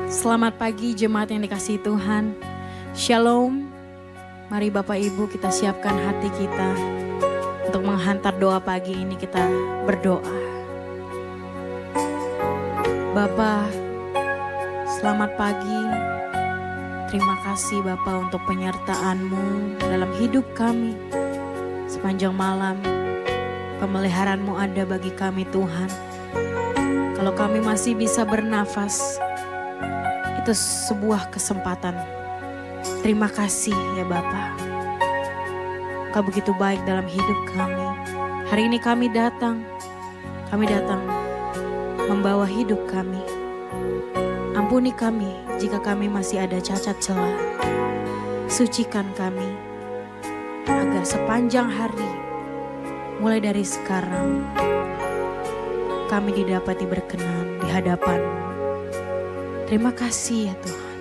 Selamat pagi jemaat yang dikasihi Tuhan. Shalom. Mari Bapak Ibu kita siapkan hati kita untuk menghantar doa pagi ini. Kita berdoa. Bapa, selamat pagi. Terima kasih Bapa untuk penyertaan-Mu dalam hidup kami. Sepanjang malam pemeliharaan-Mu ada bagi kami Tuhan. Kalau kami masih bisa bernafas, itu sebuah kesempatan. Terima kasih ya Bapa. Kau begitu baik dalam hidup kami. Hari ini kami datang membawa hidup kami. Ampuni kami jika kami masih ada cacat celah. Sucikan kami agar sepanjang hari, mulai dari sekarang, kami didapati berkenan di hadapan-Mu. Terima kasih ya Tuhan.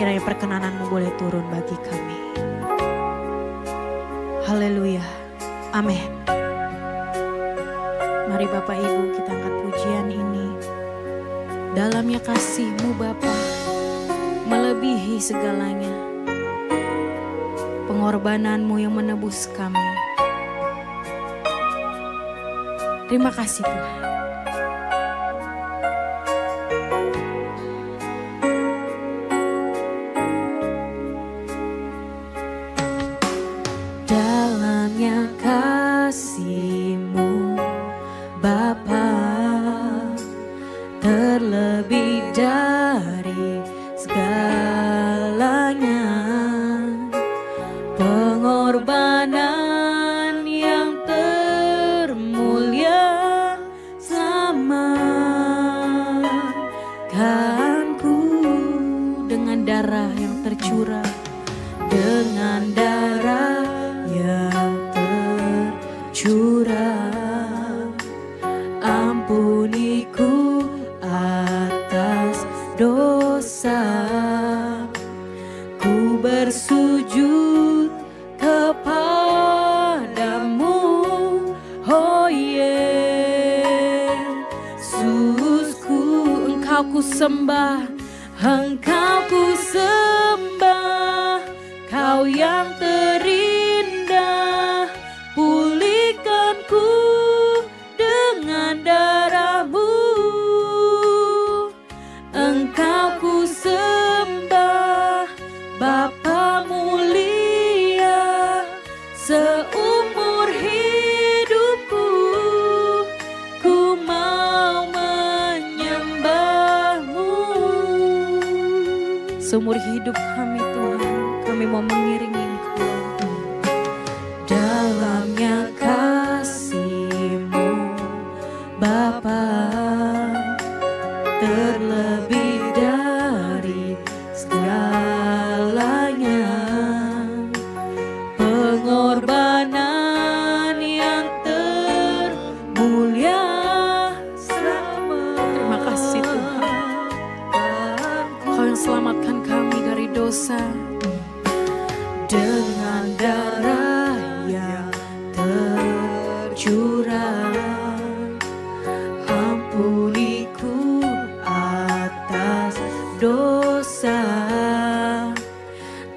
Kiranya perkenanan-Mu boleh turun bagi kami. Haleluya. Amin. Mari Bapak Ibu kita angkat pujian ini. Dalamnya kasih-Mu Bapa melebihi segalanya. Pengorbanan-Mu yang menebus kami. Terima kasih Tuhan. Dalamnya kasih-Mu Bapa terlebih dari segalanya. Pengorbanan yang termulia selamatkanku dengan darah yang tercurah, dengan darah yang tercurah. Ampuniku atas dosa, ku bersujud kepadamu, oh Yesusku. Engkau ku sembah, Engkau ku sembah, Kau yang terindah. Pulihkanku dengan darah-Mu, Engkau ku sembah, Bapa mulia. Seumur hidupku ku mau menyembah-Mu. Seumur hidup kami Tuhan, kami mau mengiringi Engkau. Dalamnya kasih-Mu Bapa terlebih dari segalanya. Pengorbanan yang termulia selamat. Terima kasih Tuhan, Kau yang selamatkan kami dari dosa. Dengan darah yang tercurah, ampuniku atas dosa,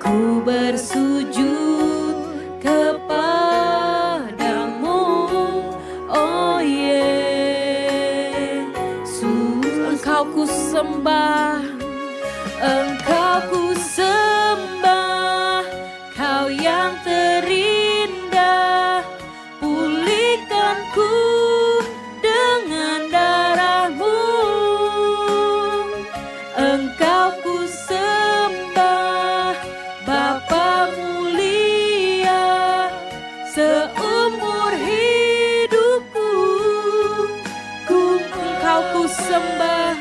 ku bersujud kepadamu, oh Yesus. Engkau ku sembah, Engkau ku sembah, Kau yang terindah. Pulihkanku dengan darah-Mu, Engkau ku sembah, Bapa mulia. Seumur hidupku Engkau ku sembah,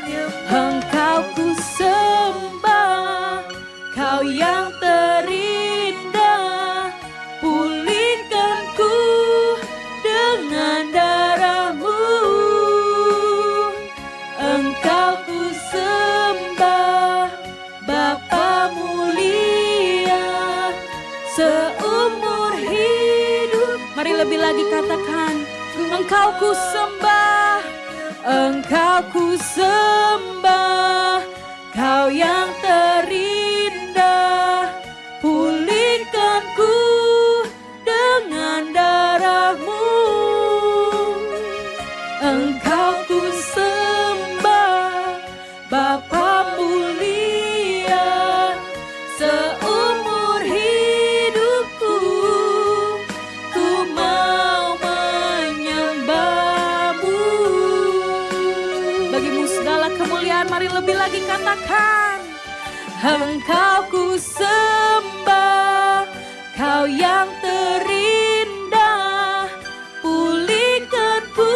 Engkau ku sembah, Kau yang terindah. Pulihkanku dengan darah-Mu, Engkau ku sembah, Bapa mulia. Seumur hidup, mari lebih lagi katakan, Engkau ku sembah, Engkau ku sembah, Engkau ku sembah, Bapa mulia, seumur hidupku ku mau menyembah-Mu. Bagimu segala kemuliaan, mari lebih lagi katakan. Engkau ku sembah, Kau yang terindah, pulihkanku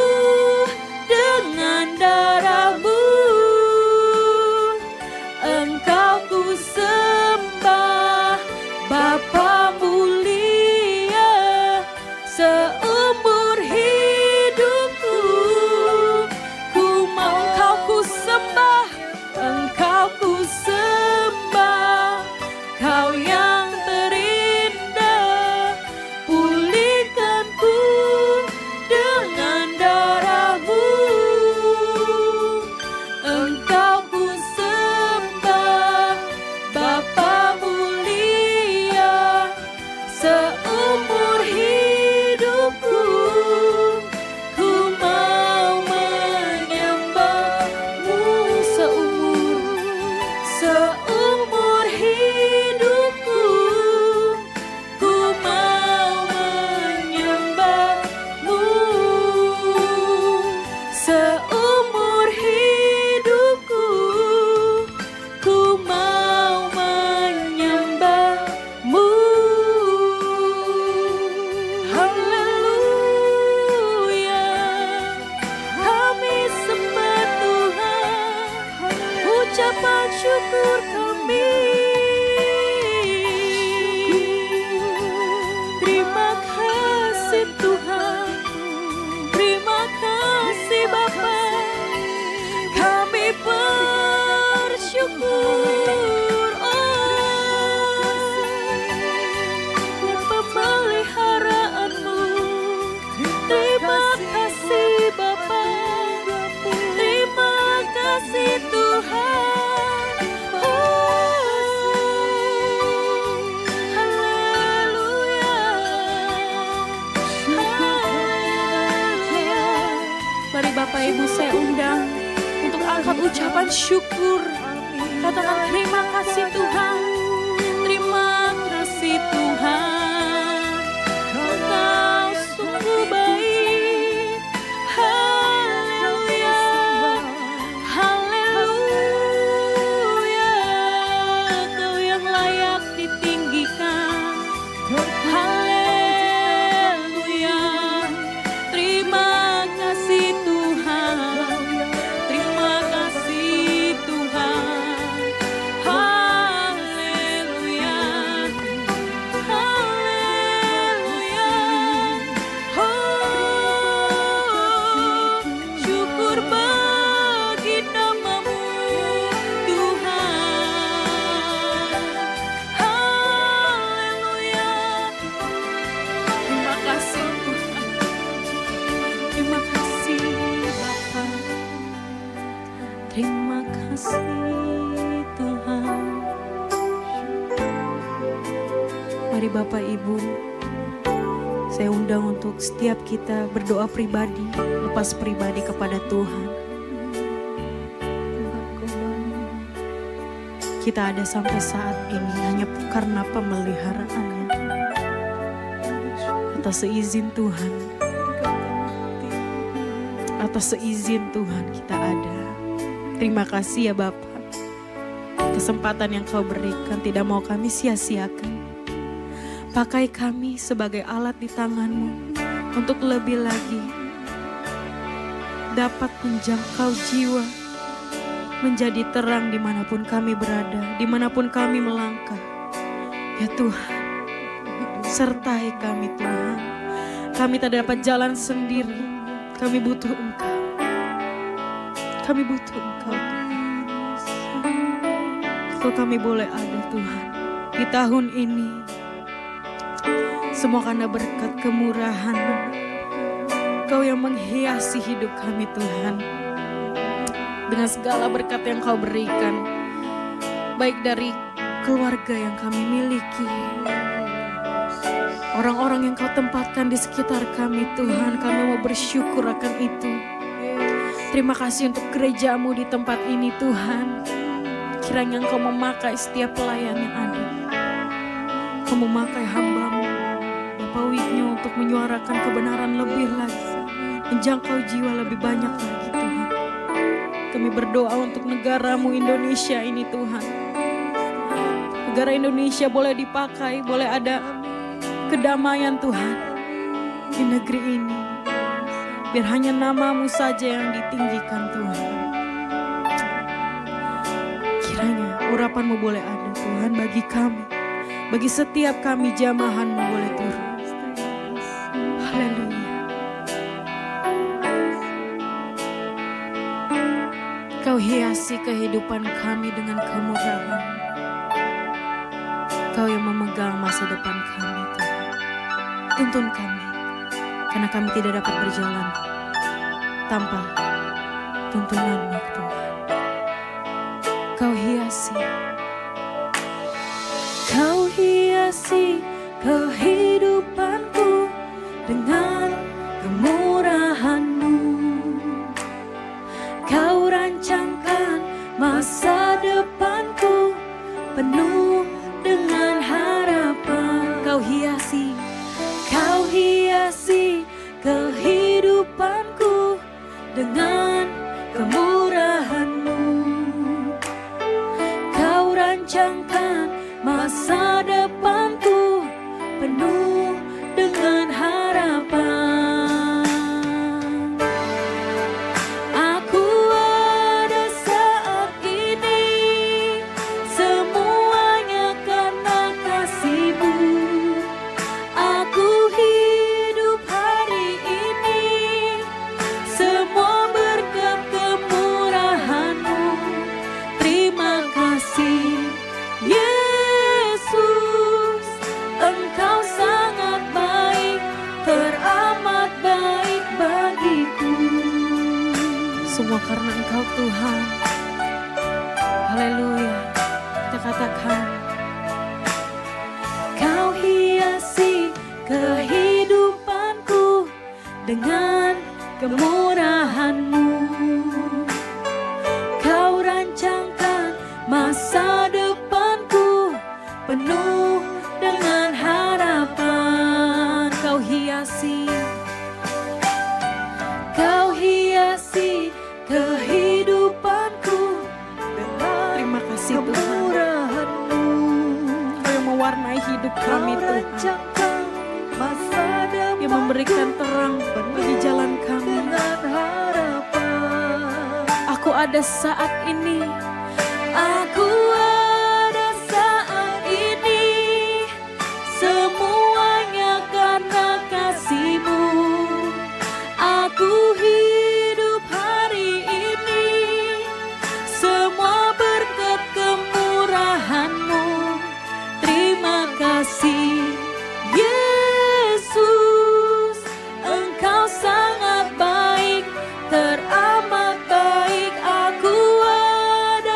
dengan darah-Mu. Engkau ku sembah, Bapa mulia, seumur hidupku ku mau. Engkau ku sembah, Engkau ku sembah, Kau yang terindah, pulihkanku dengan darah-Mu. Engkau ku sembah, Bapa mulia, seumur hidupku ku mau menyembah-Mu. Seumur hidupku ku mau menyembah-Mu. Seumur hidupku ku mau menyembah-Mu. Haleluya, kami sembah Tuhan, ucapan syukur kami. Terima kasih Tuhan, terima kasih Bapa, kami bersyukur. Oh, pemeliharaan-Mu, terima kasih Bapa, terima kasih Tuhan. Haleluya, haleluya. Mari Bapak Ibu saya undang untuk angkat ucapan syukur. Katakan terima kasih Tuhan, terima kasih Tuhan, Engkau sungguh baik. Haleluya, haleluya, Kau yang layak ditinggikan. Haleluya, terima kasih Tuhan, terima kasih Tuhan. Haleluya, haleluya. Oh, syukur bagi nama-Mu Tuhan. Haleluya, terima kasih Tuhan, terima kasih Bapa, terima kasih Tuhan. Mari Bapak Ibu, saya undang untuk setiap kita berdoa pribadi, lepas pribadi kepada Tuhan. Kita ada sampai saat ini hanya karena pemeliharaannya. Atas seizin Tuhan, atas seizin Tuhan kita ada. Terima kasih ya Bapa, kesempatan yang Kau berikan tidak mau kami sia-siakan. Pakai kami sebagai alat di tangan-Mu untuk lebih lagi dapat menjangkau jiwa, menjadi terang dimanapun kami berada, dimanapun kami melangkah. Ya Tuhan, sertai kami Tuhan. Kami tak dapat jalan sendiri, kami butuh Engkau. Kami butuh Engkau Tuhan. Kalau kami boleh ada Tuhan di tahun ini, semua karena berkat kemurahan-Mu, Kau yang menghiasi hidup kami Tuhan. Dengan segala berkat yang Kau berikan, baik dari keluarga yang kami miliki, orang-orang yang Kau tempatkan di sekitar kami Tuhan, kami mau bersyukur akan itu. Terima kasih untuk gerejamu di tempat ini Tuhan. Kiranya Engkau memakai setiap pelayan yang ada. Engkau memakai hamba-Mu, Bapak Wignyo, untuk menyuarakan kebenaran lebih lagi. Menjangkau jiwa lebih banyak lagi Tuhan. Kami berdoa untuk negara-Mu Indonesia ini Tuhan. Negara Indonesia boleh dipakai, boleh ada kedamaian Tuhan di negeri ini. Biar hanya nama-Mu saja yang ditinggikan Tuhan. Kiranya urapan-Mu boleh ada Tuhan bagi kami. Bagi setiap kami jamahan-Mu boleh turun. Haleluya. Kau hiasi kehidupan kami dengan kemurahan. Kau yang memegang masa depan kami Tuhan. Tuntun kami. Karena kami tidak dapat berjalan tanpa tuntunan-Mu Tuhan. Kau hiasi kehidupanku dengan kemurahan-Mu. Kau rancangkan masa depanku penuh dengan harapan. Kau hiasi kehidupanku dengan kemurahan-Mu. Kau rancangkan masa depanku penuh dengan harapan. Aku ada saat ini, semuanya karena kasih-Mu. Aku hidup hari ini, semua berkat kemurahan-Mu. Terima kasih Yesus, Engkau sangat baik, teramat baik bagiku. Semua karena Engkau Tuhan. Haleluya. Kita katakan, Kau hiasi kehidupanku dengan kemurahan-Mu. Kau rancangkan masa depanku penuh dengan harapan. Kau hiasi kehidupanku dengan terima kasih kemurahan-Mu. Kau yang mewarnai hidup kami Tuhan. Yang memberikan terang bagi jalan kami. Aku ada saat ini. Aku ada saat ini, semuanya karena kasih-Mu. Aku hidup hari ini, semua berkat kemurahan-Mu. Terima kasih Yesus, Engkau sangat baik, teramat baik. Aku ada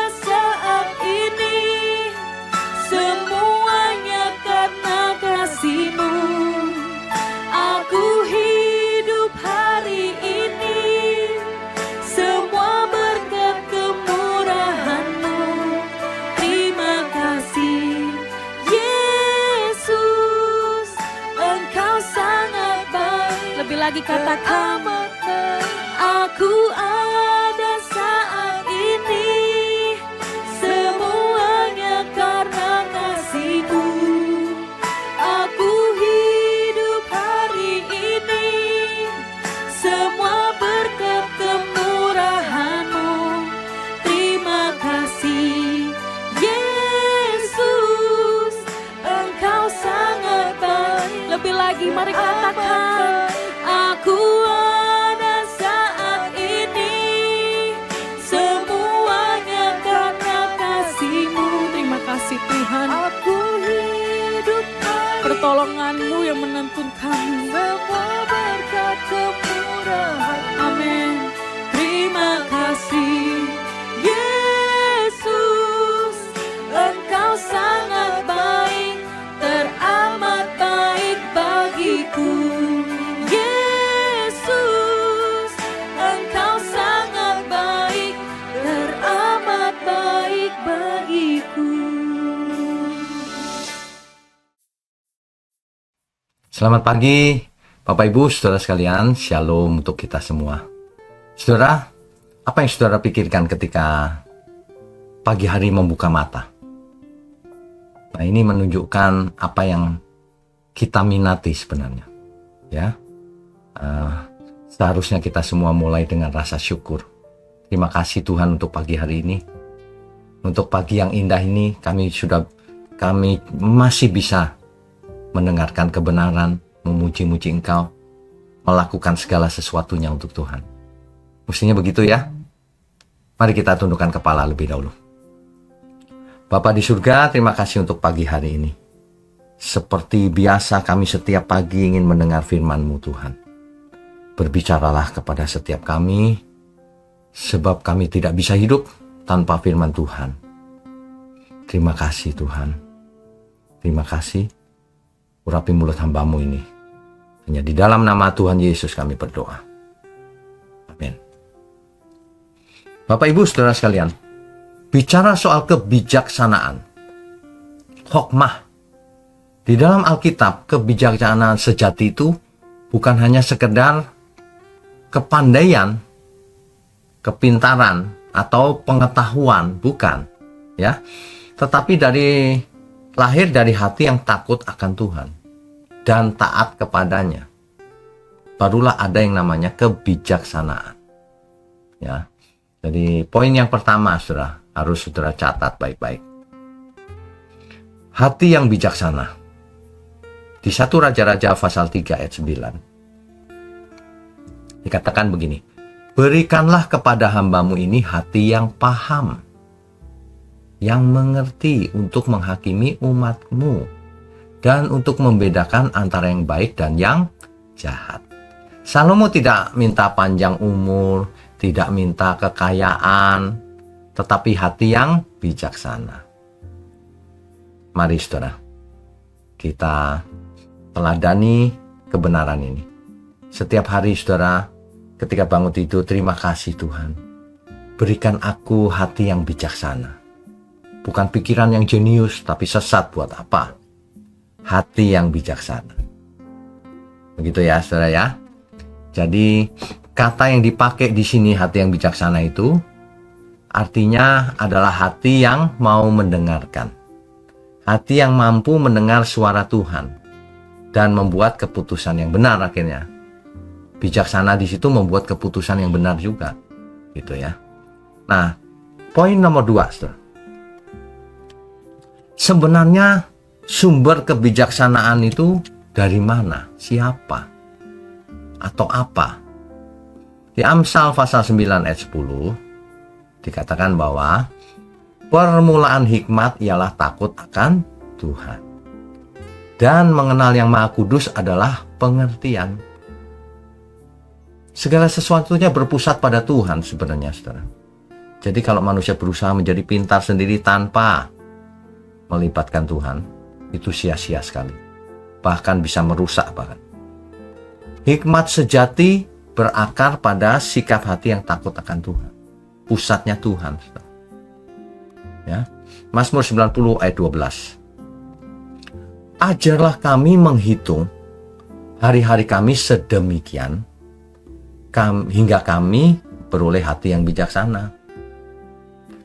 Selamat pagi, Bapak Ibu, Saudara sekalian. Shalom untuk kita semua. Saudara, apa yang saudara pikirkan ketika pagi hari membuka mata? Nah, ini menunjukkan apa yang kita minati sebenarnya. Ya, seharusnya kita semua mulai dengan rasa syukur. Terima kasih Tuhan untuk pagi hari ini. Untuk pagi yang indah ini, kami masih bisa mendengarkan kebenaran, memuji-muji Engkau, melakukan segala sesuatunya untuk Tuhan. Mestinya begitu ya. Mari kita tundukkan kepala lebih dahulu. Bapa di surga, terima kasih untuk pagi hari ini. Seperti biasa kami setiap pagi ingin mendengar firman-Mu Tuhan. Berbicaralah kepada setiap kami, sebab kami tidak bisa hidup tanpa firman Tuhan. Terima kasih Tuhan. Terima kasih. Urapi mulut hamba-Mu ini. Hanya di dalam nama Tuhan Yesus kami berdoa. Amin. Bapak Ibu Saudara sekalian, bicara soal kebijaksanaan, hokmah. Di dalam Alkitab, kebijaksanaan sejati itu bukan hanya sekedar kepandaian, kepintaran, atau pengetahuan, bukan. Ya, tetapi lahir dari hati yang takut akan Tuhan dan taat kepadanya. Barulah ada yang namanya kebijaksanaan. Ya. Jadi poin yang pertama saudara, harus saudara catat baik-baik. Hati yang bijaksana. Di 1 Raja-Raja pasal 3 ayat 9. Dikatakan begini, berikanlah kepada hamba-Mu ini hati yang paham, yang mengerti untuk menghakimi umat-Mu, dan untuk membedakan antara yang baik dan yang jahat. Salomo tidak minta panjang umur, tidak minta kekayaan, tetapi hati yang bijaksana. Mari saudara, kita teladani kebenaran ini. Setiap hari saudara, ketika bangun tidur, terima kasih Tuhan. Berikan aku hati yang bijaksana. Bukan pikiran yang jenius, tapi sesat buat apa? Hati yang bijaksana. Begitu ya, saudara ya. Jadi, kata yang dipakai di sini hati yang bijaksana itu, artinya adalah hati yang mau mendengarkan. Hati yang mampu mendengar suara Tuhan dan membuat keputusan yang benar akhirnya. Bijaksana di situ membuat keputusan yang benar juga. Gitu ya. Nah, poin nomor 2, saudara. Sebenarnya sumber kebijaksanaan itu dari mana? Siapa? Atau apa? Di Amsal pasal 9 ayat 10 dikatakan bahwa permulaan hikmat ialah takut akan Tuhan. Dan mengenal yang Maha Kudus adalah pengertian. Segala sesuatunya berpusat pada Tuhan sebenarnya, saudara. Jadi kalau manusia berusaha menjadi pintar sendiri tanpa melibatkan Tuhan, itu sia-sia sekali. Bahkan bisa merusak bahkan. Hikmat sejati berakar pada sikap hati yang takut akan Tuhan. Pusatnya Tuhan. Ya. Mazmur 90 ayat 12. Ajarlah kami menghitung hari-hari kami sedemikian hingga kami beroleh hati yang bijaksana.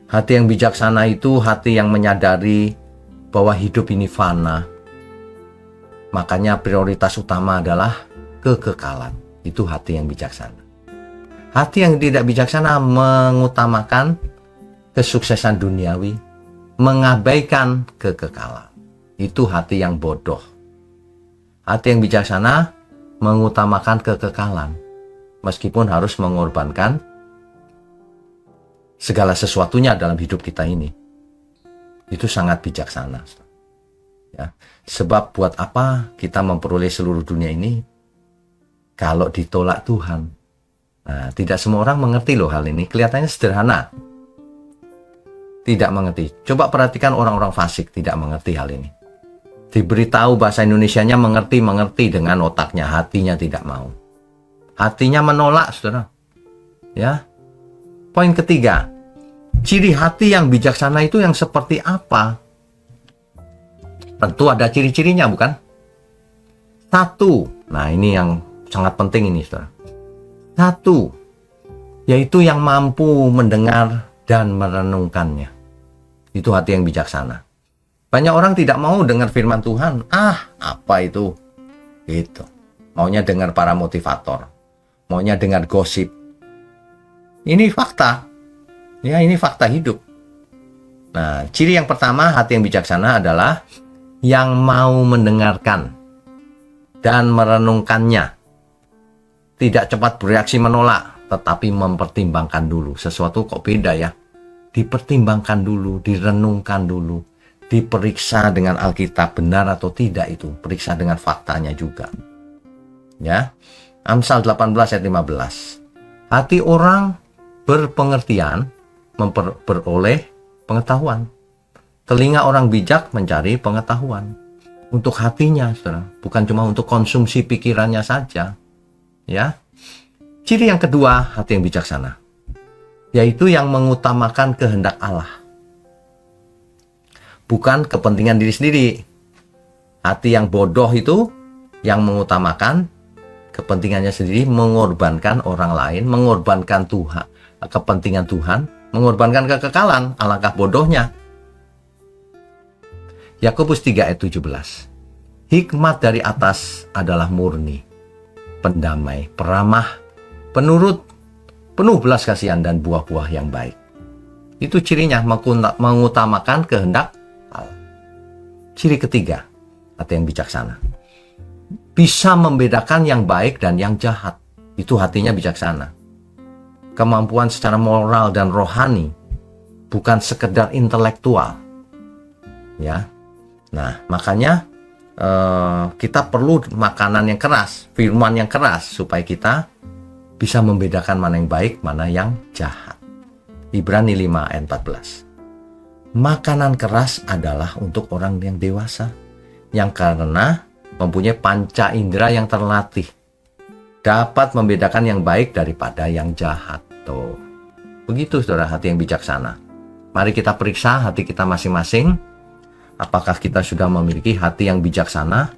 Hati yang bijaksana itu hati yang menyadari bahwa hidup ini fana. Makanya prioritas utama adalah kekekalan. Itu hati yang bijaksana. Hati yang tidak bijaksana mengutamakan kesuksesan duniawi, mengabaikan kekekalan. Itu hati yang bodoh. Hati yang bijaksana mengutamakan kekekalan, meskipun harus mengorbankan segala sesuatunya dalam hidup kita ini. Itu sangat bijaksana. Ya. Sebab buat apa kita memperoleh seluruh dunia ini kalau ditolak Tuhan? Nah, tidak semua orang mengerti loh hal ini. Kelihatannya sederhana. Tidak mengerti. Coba perhatikan orang-orang fasik tidak mengerti hal ini. Diberitahu bahasa Indonesianya mengerti dengan otaknya, hatinya tidak mau. Hatinya menolak, saudara. Ya. Poin ketiga. Ciri hati yang bijaksana itu yang seperti apa? Tentu ada ciri-cirinya, bukan? Satu, nah ini yang sangat penting ini, saudara. Satu, yaitu yang mampu mendengar dan merenungkannya. Itu hati yang bijaksana. Banyak orang tidak mau dengar firman Tuhan. Apa itu? Gitu. Maunya dengar para motivator. Maunya dengar gosip. Ini fakta. Ya, ini fakta hidup. Nah, ciri yang pertama hati yang bijaksana adalah yang mau mendengarkan dan merenungkannya. Tidak cepat bereaksi menolak, tetapi mempertimbangkan dulu. Sesuatu kok beda ya. Dipertimbangkan dulu, direnungkan dulu, diperiksa dengan Alkitab benar atau tidak itu. Periksa dengan faktanya juga. Ya. Amsal 18 ayat 15. Hati orang berpengertian beroleh pengetahuan. Telinga orang bijak mencari pengetahuan. Untuk hatinya, saudara, bukan cuma untuk konsumsi pikirannya saja. Ya. Ciri yang kedua, hati yang bijaksana, yaitu yang mengutamakan kehendak Allah, bukan kepentingan diri sendiri. Hati yang bodoh itu yang mengutamakan kepentingannya sendiri, mengorbankan orang lain, mengorbankan Tuhan, kepentingan Tuhan, mengorbankan kekekalan. Alangkah bodohnya. Yakobus 3 ayat 17. Hikmat dari atas adalah murni, pendamai, peramah, penurut, penuh belas kasihan dan buah-buah yang baik. Itu cirinya, mengutamakan kehendak Allah. Ciri ketiga, hati yang bijaksana, bisa membedakan yang baik dan yang jahat. Itu hatinya bijaksana. Kemampuan secara moral dan rohani, bukan sekedar intelektual. Ya. Nah, makanya kita perlu makanan yang keras, firman yang keras, supaya kita bisa membedakan mana yang baik, mana yang jahat. Ibrani 5 ayat 14. Makanan keras adalah untuk orang yang dewasa, yang karena mempunyai panca indera yang terlatih, dapat membedakan yang baik daripada yang jahat. Tuh. Begitu, saudara, hati yang bijaksana. Mari kita periksa hati kita masing-masing. Apakah kita sudah memiliki hati yang bijaksana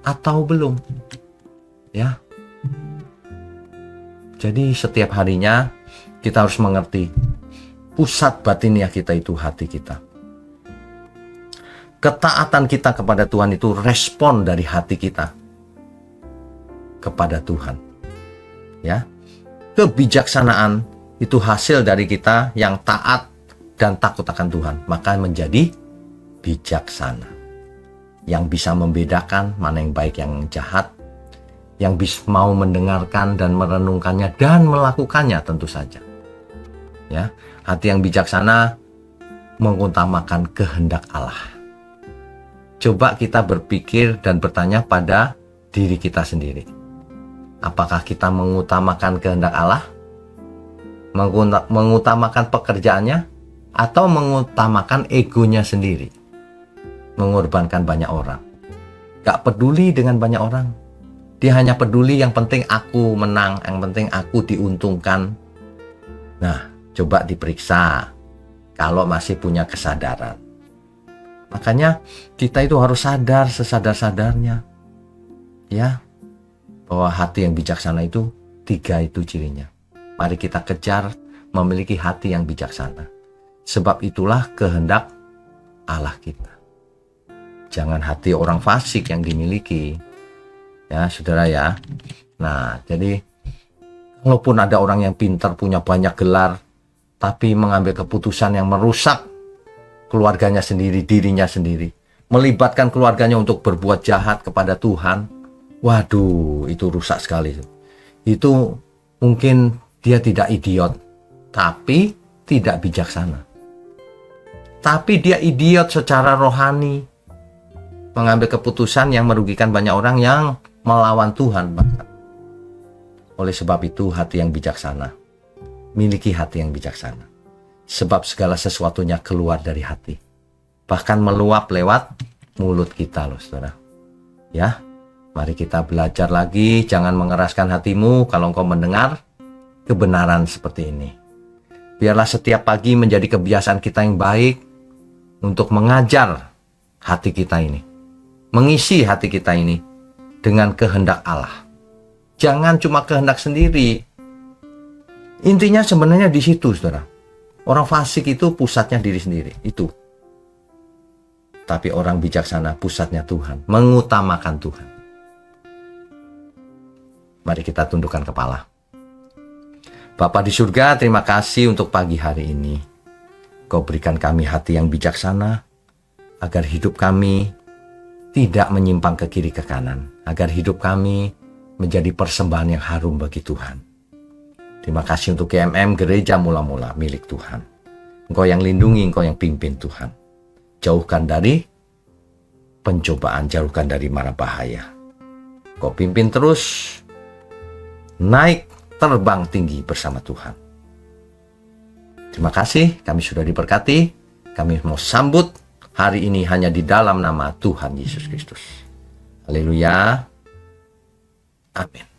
atau belum? Ya. Jadi setiap harinya kita harus mengerti pusat batiniah kita itu hati kita. Ketaatan kita kepada Tuhan itu respon dari hati kita kepada Tuhan. Ya. Kebijaksanaan itu hasil dari kita yang taat dan takut akan Tuhan, maka menjadi bijaksana, yang bisa membedakan mana yang baik, yang jahat, yang bisa mau mendengarkan dan merenungkannya dan melakukannya tentu saja. Ya, hati yang bijaksana mengutamakan kehendak Allah. Coba kita berpikir dan bertanya pada diri kita sendiri. Apakah kita mengutamakan kehendak Allah? Mengutamakan pekerjaannya? Atau mengutamakan egonya sendiri? Mengorbankan banyak orang. Gak peduli dengan banyak orang. Dia hanya peduli yang penting aku menang, yang penting aku diuntungkan. Nah, coba diperiksa kalau masih punya kesadaran. Makanya kita itu harus sadar sesadar-sadarnya. Ya, bahwa hati yang bijaksana itu 3 itu cirinya. Mari kita kejar memiliki hati yang bijaksana. Sebab itulah kehendak Allah kita. Jangan hati orang fasik yang dimiliki. Ya, saudara ya. Nah, jadi walaupun ada orang yang pintar, punya banyak gelar, tapi mengambil keputusan yang merusak keluarganya sendiri, dirinya sendiri, melibatkan keluarganya untuk berbuat jahat kepada Tuhan, waduh, itu rusak sekali. Itu mungkin dia tidak idiot, tapi tidak bijaksana. Tapi dia idiot secara rohani, mengambil keputusan yang merugikan banyak orang yang melawan Tuhan. Oleh sebab itu, hati yang bijaksana, miliki hati yang bijaksana. Sebab segala sesuatunya keluar dari hati. Bahkan meluap lewat mulut kita loh, saudara. Ya, mari kita belajar lagi. Jangan mengeraskan hatimu kalau engkau mendengar kebenaran seperti ini. Biarlah setiap pagi menjadi kebiasaan kita yang baik untuk mengajar hati kita ini, mengisi hati kita ini dengan kehendak Allah. Jangan cuma kehendak sendiri. Intinya sebenarnya di situ, saudara. Orang fasik itu pusatnya diri sendiri, itu. Tapi orang bijaksana pusatnya Tuhan, mengutamakan Tuhan. Mari kita tundukkan kepala. Bapa di surga, terima kasih untuk pagi hari ini. Kau berikan kami hati yang bijaksana, agar hidup kami tidak menyimpang ke kiri ke kanan, agar hidup kami menjadi persembahan yang harum bagi Tuhan. Terima kasih untuk GMM, gereja mula-mula milik Tuhan. Engkau yang lindungi, Engkau yang pimpin Tuhan. Jauhkan dari pencobaan, jauhkan dari mara bahaya. Engkau pimpin terus, naik terbang tinggi bersama Tuhan. Terima kasih, kami sudah diberkati. Kami mau sambut hari ini hanya di dalam nama Tuhan Yesus Kristus. Haleluya. Amin.